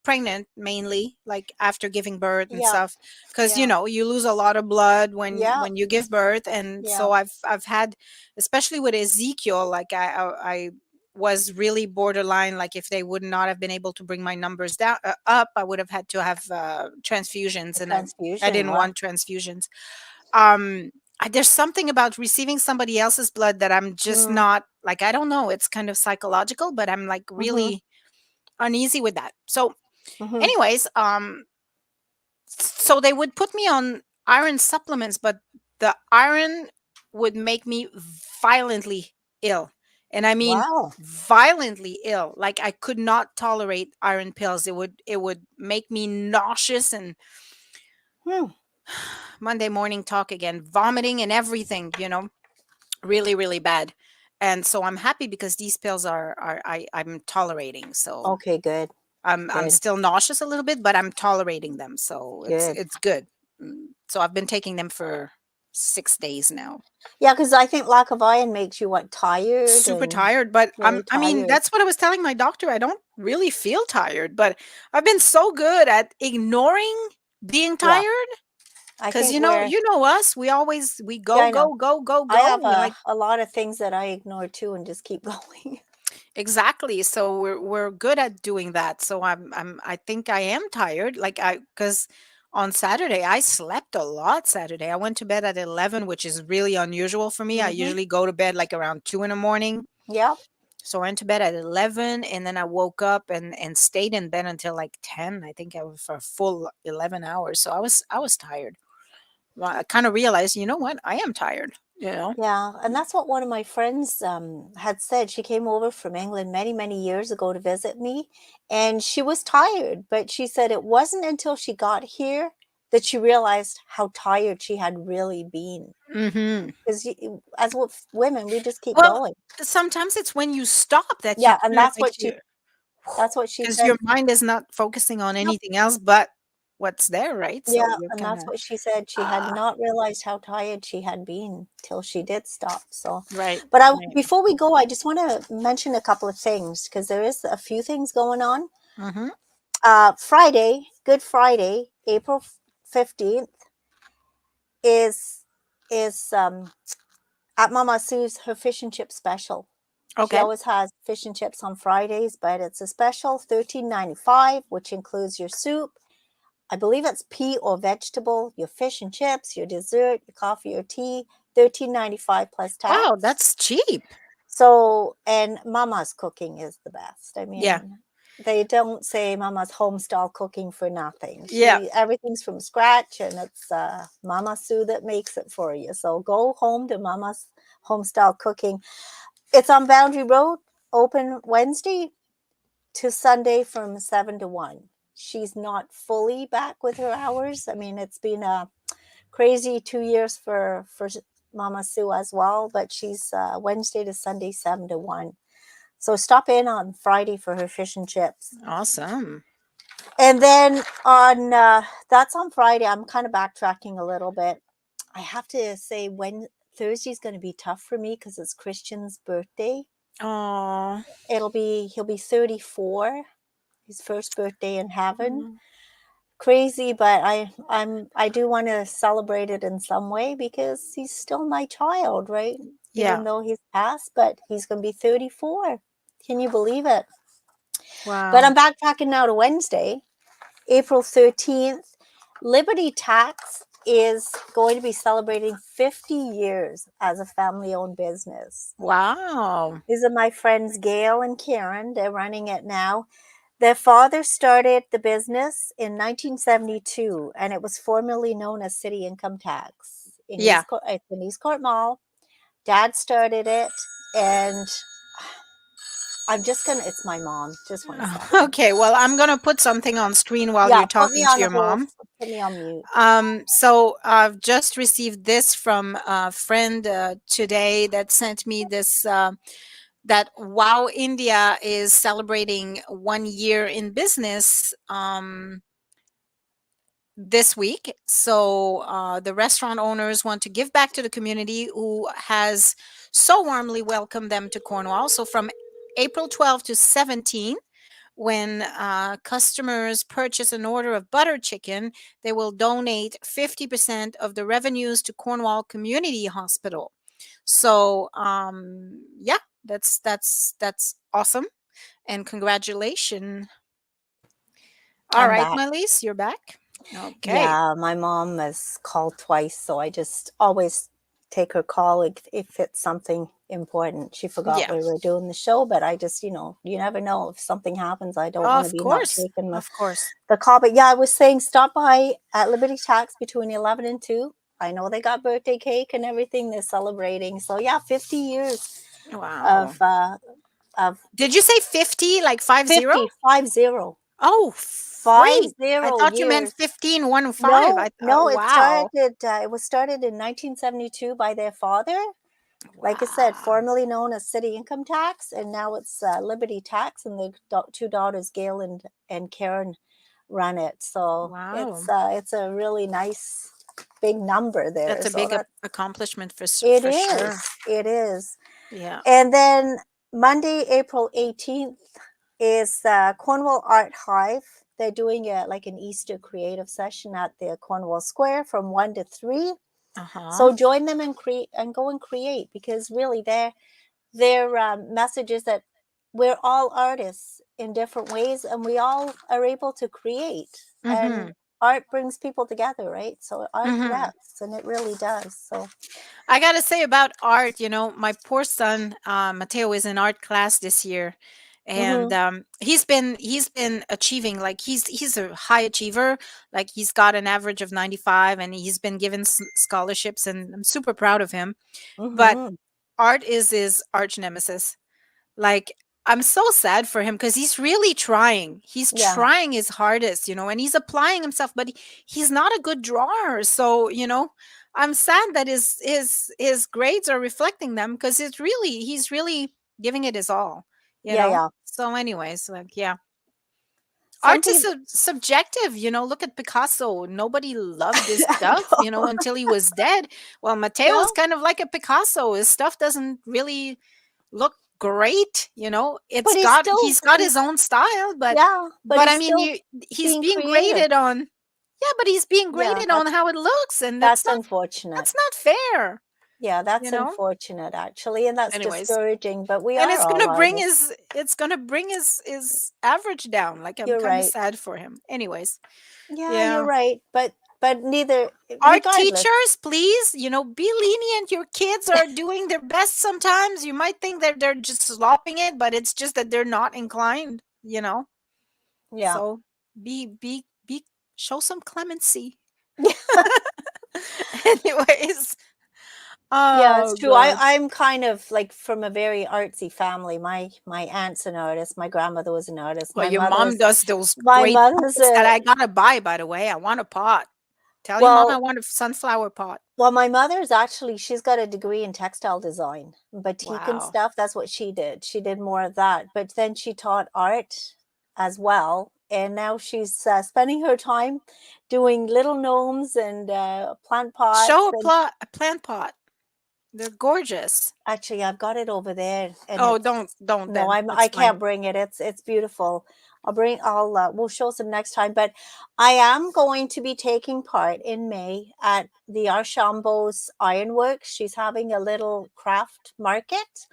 pregnant, mainly like after giving birth and Yeah. stuff, because Yeah. you lose a lot of blood Yeah. when you give birth. And Yeah. so I've had, especially with Ezekiel, like I was really borderline. Like if they would not have been able to bring my numbers down up, I would have had to have transfusions, A and I transfusion. didn't Wow. want transfusions. um there's something about receiving somebody else's blood that I'm just Mm. not like, I don't know, it's kind of psychological, but I'm like Mm-hmm. really uneasy with that. So Mm-hmm. anyways, so they would put me on iron supplements, but the iron would make me violently ill. And I mean Wow. violently ill. Like I could not tolerate iron pills. It would make me nauseous, and Hmm. Monday morning talk again, vomiting and everything, really, really bad. And so I'm happy because these pills I'm tolerating. So Okay. Good. I'm Good. still nauseous a little bit, but I'm tolerating them. So it's Good. it's good. So I've been taking them for 6 days now. Yeah, because I think lack of iron makes you what, tired Super and tired, but really I mean, tired. that's what I was telling my doctor. I don't really feel tired, but I've been so good at ignoring being Yeah. tired. I Because think we're, we yeah, go, I know. go, go, go, I go. have And you're like, a lot of things that I ignore too and just keep going. exactly. So we're good at doing that. So I think I am tired. Like because on Saturday I slept a lot Saturday. I went to bed at 11, which is really unusual for me. I Mm-hmm. usually go to bed like around 2 in the morning. Yeah. So I went to bed at 11, and then I woke up and stayed in bed until like 10. I think I was for a full 11 hours. So I was tired. Well, I kind of realized, you know what? I am tired, you know. Yeah, and that's what one of my friends had said. She came over from England many, many years ago to visit me, and she was tired. But she said it wasn't until she got here that she realized how tired she had really been. Mhm. Because as women, we just keep Well, going. sometimes it's when you stop that you Yeah, and kind of like you, that's what she because your said. mind is not focusing on Yep. anything else but what's there, right? So Yeah, you're and kind that's of what she said. She had ah, not realized how tired she had been till she did stop. So, right, but right. before we go, I just want to mention a couple of things because there is a few things going on. Mm-hmm. Friday, Good Friday, April 15th is at Mama Sue's her fish and chip special. She Okay. always has fish and chips on Fridays, but it's a special 13.95, which includes your soup. I believe it's pea or vegetable, your fish and chips, your dessert, your coffee or tea, 13.95 plus Wow, tax. that's cheap. So, and Mama's cooking is the best. I Yeah. mean, they don't say Mama's home style cooking for nothing. Yeah. She everything's from scratch, and it's Mama Sue that makes it for you. So go home to Mama's home style cooking. It's on Boundary Road, open Wednesday to Sunday from 7 to 1. She's not fully back with her hours. I mean, it's been a crazy 2 years for Mama Sue as well, but she's Wednesday to Sunday 7 to 1. So stop in on Friday for her fish and chips. Awesome. And then on that's on Friday. I'm kind of backtracking a little bit. I have to say when Thursday's going to be tough for me because it's Christian's birthday. Oh. He'll be 34, his first birthday in heaven. Crazy, but I do want to celebrate it in some way because he's still my child, right? Yeah. Even though he's passed, but he's going to be 34. Can you believe it? But Wow. I'm backtracking now to Wednesday, April 13th. Liberty Tax is going to be celebrating 50 years as a family owned business. Wow. These are my friends Gail and Karen. They're running it now. Their father started the business in 1972, and it was formerly known as City Income Tax in Yeah. East Court, in East Court Mall. Dad started it, and I'm just gonna. It's my mom. Just 1 second. Okay, well, I'm gonna put something on screen while Yeah, you're put me talking to on your hold. mom. Put me on mute. So I've just received this from a friend today that sent me this, that Wow India is celebrating 1 year in business. this week. So the restaurant owners want to give back to the community who has so warmly welcomed them to Cornwall. So from April 12 to 17, when customers purchase an order of butter chicken, they will donate 50% of the revenues to Cornwall Community Hospital. So yeah, that's awesome, and congratulations. All I'm right, back. Melise, you're back. Okay. Yeah, my mom has called twice, so I just always take her call if it's something important. She forgot Yeah. we were doing the show, but I just, you never know if something happens. I don't want to Of be not course. taking Of course. the call. But yeah, I was saying stop by at Liberty Tax between 11 and 2. I know they got birthday cake and everything they're celebrating. So yeah, 50 years Wow. of of Did you say 50, like 50? 50, 50, Oh, five free. I zero thought you meant years. 15, 1 5. No, I no, it wow. started. It was started in 1972 by their father. Like I said, Wow. formerly known as City Income Tax, and now it's Liberty Tax, and the two daughters, Gail and Karen, run it. So Wow. it's a really nice big number there. That's a So big that accomplishment it for is, sure. it is. Yeah. And then Monday, April 18th, is Cornwall Art Hive. They're doing like an Easter creative session at the Cornwall Square from 1 to 3. Uh-huh. So join them and create and go and create, because really their message is that we're all artists in different ways, and we all are able to create. And Mhm. art brings people together, right? So art Mhm. connects, and it really does. So I got to say about art, my poor son Mateo is in art class this year, and mhm, he's been achieving, like he's a high achiever, like he's got an average of 95, and he's been given scholarships, and I'm super proud of him. But mhm, art is his arch nemesis. Like, I'm so sad for him because he's really trying. He's yeah, trying his hardest, and he's applying himself, but he's not a good drawer. So, I'm sad that his grades are reflecting them, because he's really giving it his all, you yeah, know. yeah. So anyways, like, yeah. Some Art is people, subjective, look at Picasso. Nobody loved his I stuff, know, until he was dead. Well, Mateo yeah, is kind of like a Picasso. His stuff doesn't really look great, but he's got his own style, but yeah, but but he's I mean, still he's being being creative. graded on, yeah, but he's being Yeah, graded on how it looks, and that's unfortunate. that's not fair, Yeah, you that's know. unfortunate actually, and that's Anyways, discouraging, but we and are all artists. it's gonna bring his average down. Like, I'm You're kind of right. sad for him. Anyways, Yeah, you're yeah. right, but neither Art regardless. teachers, please, be lenient. Your kids are doing their best sometimes. You might think that they're just slopping it, but it's just that they're not inclined. Yeah. So be show some clemency. Anyways, Yeah, it's oh true. god. I'm kind of like from a very artsy family. My aunt's an artist, my grandmother was an artist, Well, your mom does those my great mother's pots that a I gotta buy, by the way. I want a pot. Tell your mom I well, want a sunflower pot. my mother's actually she's got a degree in textile design, batik and Wow. stuff. That's what she did. She did more of that, but then she taught art as well. And now she's spending her time doing little gnomes and plant pots. Show a And plot a plant pot. They're gorgeous. actually, I've got it over there, and Oh, it's don't no, then. I It's can't fine. bring it. It's beautiful. I'll we'll show some next time. But I am going to be taking part in May at the Archambault's Ironworks. She's having a little craft market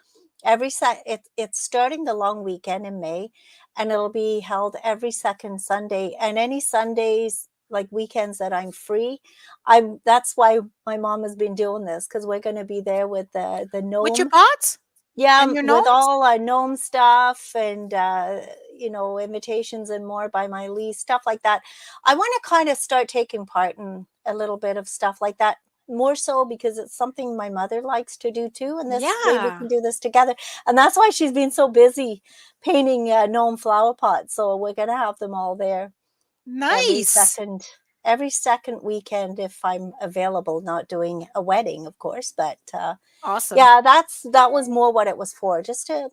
it's starting the long weekend in May, and it'll be held every second Sunday. And any Sundays, like weekends that I'm free, that's why my mom has been doing this, because we're going to be there with the With your gnome. pots Yeah, and your with gnomes? all our gnome stuff and invitations and more by My-Liis, stuff like that. I want to kind of start taking part in a little bit of stuff like that, more so because it's something my mother likes to do too, and this way we Yeah. can do this together. And that's why she's been so busy painting gnome flower pots. So we're gonna have them all there every Nice. second every second weekend if I'm available, not doing a wedding, of course. But Awesome. yeah, that was more what it was for, just to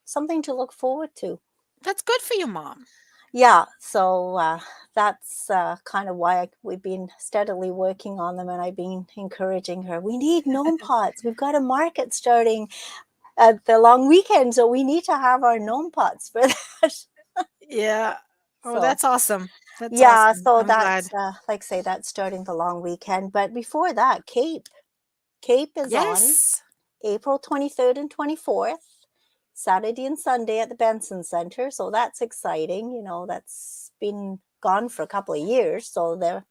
something to look forward to. That's good for your mom. Yeah, so that's kind of why we've been steadily working on them, and I've been encouraging her. We need gnome pots. We've got a market starting at the long weekend, so we need to have our gnome pots for that. Yeah. Oh, So that's awesome. That's yeah, awesome. so I'm that's glad. like say that's starting the long weekend. But before that, Cape is on Yes. April 23rd and 24th, Saturday and Sunday at the Benson Center. So that's exciting. You know, that's been gone for a couple of years. So they're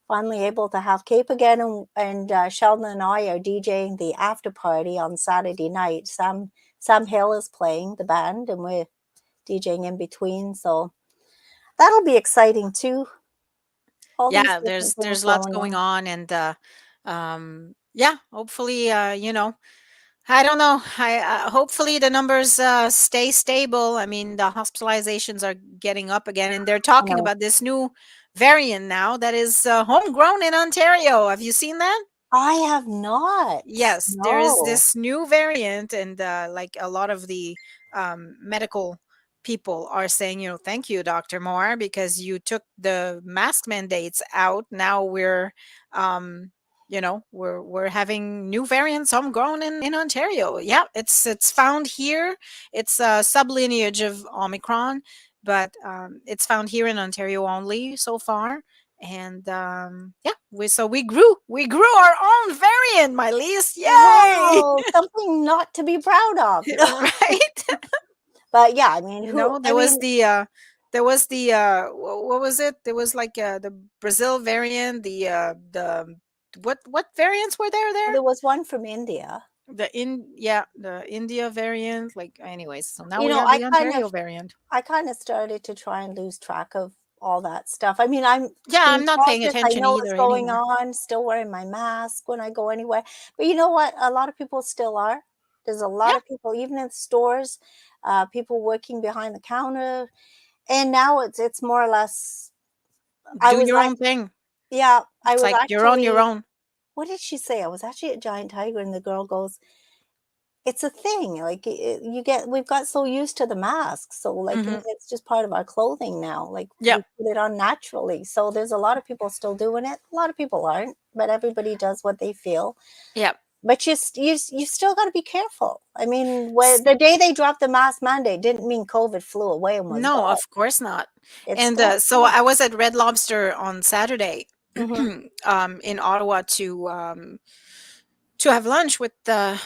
finally able to have Cape again. And Sheldon and I are DJing the after party on Saturday night. Sam Hill is playing the band, and we're DJing in between. So that'll be exciting too. All these Yeah, different things there's lots going going on. on, and yeah, hopefully I don't know. I hopefully the numbers stay stable. I mean, the hospitalizations are getting up again, and they're I talking know. about this new variant now that is homegrown in Ontario. Have you seen that? I have not. Yes, there is No. this new variant, and like a lot of the medical people are saying, thank you, Dr. Moore, because you took the mask mandates out. Now um, we're having new variants homegrown in Ontario. Yeah, it's found here. It's a sublineage of Omicron, but it's found here in Ontario only so far. And yeah, we grew our own variant, my lease. Yay! Wow, something not to be proud of. Right? But yeah, I mean, There was what was it? There was like the Brazil variant, the what variants were there? there was one from India. The India variant. Like, anyways, so now You we know, have the Ontario variant. I kind of started to try and lose track of all that stuff. I mean, I'm Yeah, being I'm not paying cautious. I attention know what's either going anymore. on, still wearing my mask when I go anywhere. But you know what? A lot of people still are. There's a lot Yeah, of people, even in stores, people working behind the counter. And now it's more or less I do was your like, own thing. yeah, I It's was like you're on your actually own. what did she say? I was actually at Giant Tiger, and the girl goes, "It's a thing. Like we've got so used to the masks, so like Hmm. it's just part of our clothing now. Like Yeah, we put it on naturally. So there's a lot of people still doing it. A lot of people aren't, but everybody does what they feel. yeah. But you still got to be careful. I mean, when the day they dropped the mask mandate didn't mean COVID flew away and was No, gone. of course not. It's And still so there. I was at Red Lobster on Saturday, Hmm. in Ottawa to have lunch with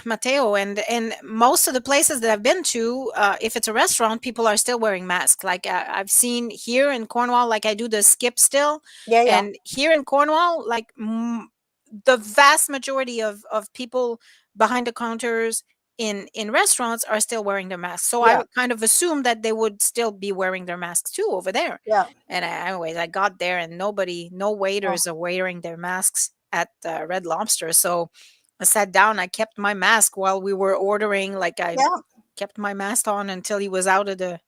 Matteo, and most of the places that I've been to, if it's a restaurant, people are still wearing masks. Like, I've seen here in Cornwall, like I do the skip still, Yeah, yeah, and here in Cornwall, like the vast majority of people behind the counters in restaurants are still wearing their masks. So yeah, I kind of assumed that they would still be wearing their masks too over there. yeah. And anyways, I got there and no Oh, waiters are wearing their masks at Red Lobster. So I sat down. I kept my mask while we were ordering. Like, I yeah. kept my mask on until he was out of the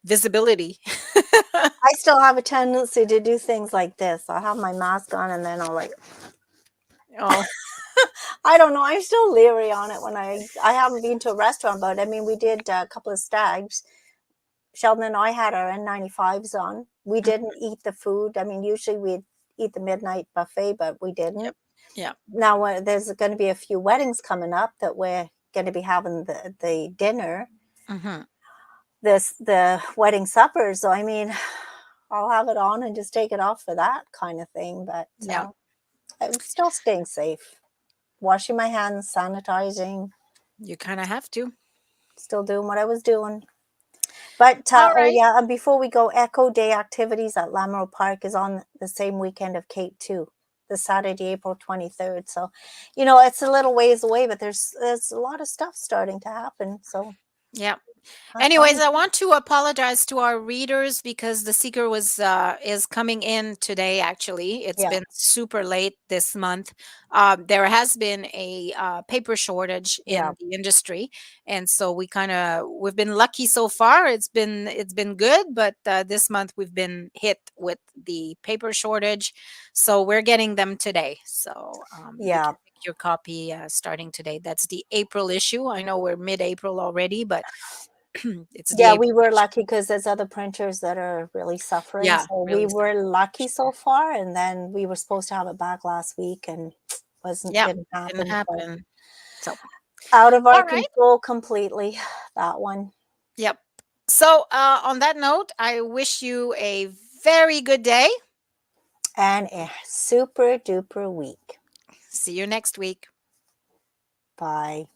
visibility. I still have a tendency to do things like this. I'll have my mask on and then I'll like Oh, I don't know. I'm still leery on it when I haven't been to a restaurant, but I mean we did a couple of stags. Sheldon and I had our N95s on. We mm, didn't eat the food. I mean usually we'd eat the midnight buffet, but we yep, didn't. yeah, Now there's going to be a few weddings coming up that we're going to be having the dinner, hmm, the wedding supper. So I mean, I'll have it on and just take it off for that kind of thing. But yeah. I'm still staying safe, washing my hands, sanitizing, You kind of have to. still doing what I was doing. But All oh right. yeah, and before we go, Echo Day activities at Lamoureux Park is on the same weekend of Cape too, the Saturday, April 23rd. So, you know, it's a little ways away, but there's a lot of stuff starting to happen. So Yeah. have Anyways, fun. I want to apologize to our readers because the seeker was is coming in today. Actually, it's Yeah, been super late this month. There has been a paper shortage yeah, in the industry, and so we've been lucky so far. It's been good, but this month we've been hit with the paper shortage, so we're getting them today. So you yeah. can pick your copy starting today. That's the April issue. I know we're mid-April already, but It's the Yeah, April we were issue. lucky because there's other printers that are really suffering, Yeah, so we really were suffering. lucky so far, and then we were supposed to have it back last week and wasn't Yeah, didn't didn't happen, so happen. So, out of our all right. control completely, that one. Yep. So, on that note, I wish you a very good day. And a super duper week. See you next week. Bye.